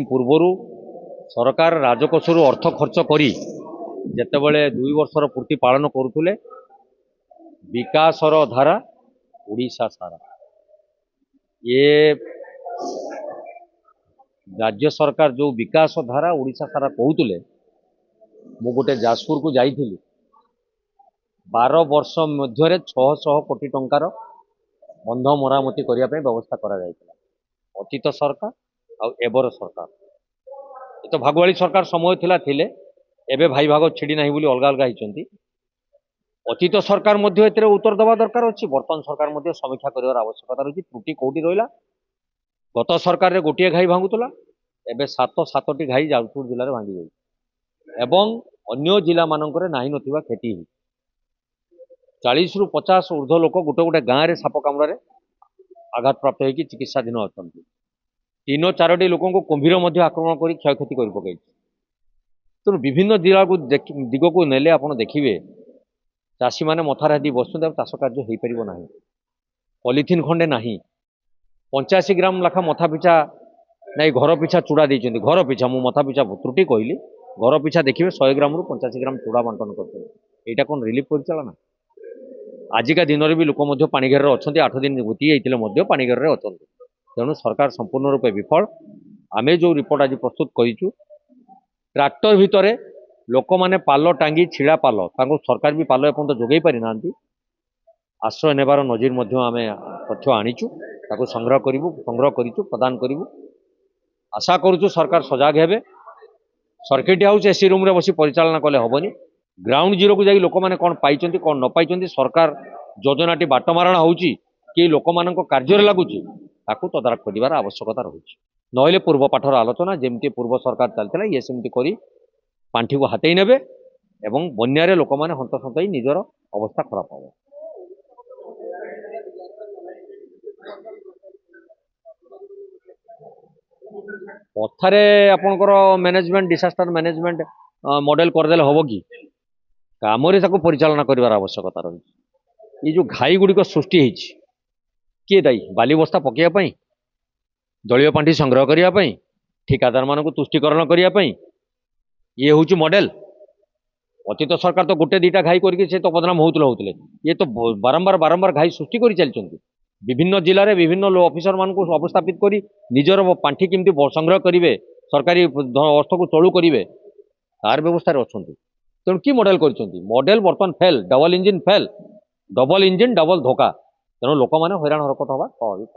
ପୂର୍ବରୁ ସରକାର ରାଜକୋଷରୁ ଅର୍ଥ ଖର୍ଚ୍ଚ କରି ଯେତେବେଳେ 2 ବର୍ଷର ପୂର୍ତ୍ତି ପାଳନ କରୁଥିଲେ ବିକାଶର ଧାରା ଓଡ଼ିଶା ସାରା ଏ ରାଜ୍ୟ ସରକାର जो विकास धारा ओडिशा सारा कहते मु गोटे जाजपुर को जाइली 12 वर्ष मध्य 600 कोटी टंकार बंध मरामती करने व्यवस्था करा अतीत सरकार आ एबर सरकार ये तो भागवाड़ी सरकार समय थिला थिले एबे भाई भाग छिड़ी नहीं बोली अलग अलग होती अतीत सरकार मध्य एते उत्तर दबा दरकार अच्छी वर्तमान सरकार मध्य समीक्षा कर आवश्यकता रही त्रुटि कौटी रहा गत सरकार रे गोटे घाई भांगुला एबे 7 घाई जाजपुर जिले में भांगी जाए एवं अन्य जिला मानक नहीं नथिबा खेती 40 ରୁ 50 ऊर्ध्व लोक गोटे गोटे गाँव में साप कामुड़े आघात प्राप्त होगी चिकित्साधीन अच्छा 3-4टी लोक कुंभीर आक्रमण कर क्षयक्षति कर पकई तेणु विभिन्न जिला को दिग को नेले आप देखिए चाषी मैंने मथार हाथी बसुँ चाष कार्य हो पार ना पॉलिथिन खंडे ना 85 ग्राम लाखा मथा पिछा नहीं घर पिछा चूड़ा देते घर पिछा मु मथा पिछा त्रुटि कहली घर पिछा देखिए 100 ग्राम रु 85 ग्राम चूड़ा बंटन करते यहाँ कौन रिलीफ परिचालना आजिका दिन में भी लोक पाणीघर अच्छा 8 दिन गुती होते पाणीघर में अच्छा तेणु सरकार संपूर्ण रूपे विफल आम जो रिपोर्ट आज प्रस्तुत करूँ ट्रैक्टर भितर लोक मैंने पाल टांगी छिड़ा पाल सरकार भी पाल एपर्तंत जोगे पारि ना आश्रय नेबार नजीर आम तथ्य आनीचु ताको संग्रह करूँ प्रदान करूँ आशा करूँ सरकार सजग हे सर्किट हाउस एसी रूम रे बसी परिचालना कले हेनी ग्राउंड जीरो को जाई लोक मैंने कौन पाई कौन न पाई सरकार योजनाटी बाटमारणा होची कि लोक मान कार्य लगुच ताकू तदारख करार आवश्यकता रही नहले पूर्व पाठर आलोचना जमती पूर्व सरकार चलता ये सेमती करी पांठी को हाथई नेबे एवं बन्यारे लोक मैंने हंतसंत निजर अवस्था खराब हो कथारे आपणकर मैनेजमेंट डिसास्टर मैनेजमेंट मॉडल करदेले हम कि काम परिचालना करार आवश्यकता रही ये जो घाई गुड़िक सृष्टि किए दायी बाली बस्ता पकड़ापी दलीय पांठी संग्रह करने ठिकादार मान तुष्टिकरण करने ये हूँ मॉडल अतीत सरकार तो गोटे 2टा घाई करके तो बदनाम होते ये तो बारंबार बारंबार घाई सृष्टि कर चलती विभिन्न जिले में विभिन्न ऑफिसर मान अवस्थापित कर निजर पांठी केमती संग्रह करेंगे सरकारी अर्थ को चलू करेंगे तार व्यवस्था अच्छा तेणु कि मॉडल कर बर्तमान फेल डबल इंजिन डबल धोका तेणु लोक मैंने हैरान हरकत हवा स्वाभाविक।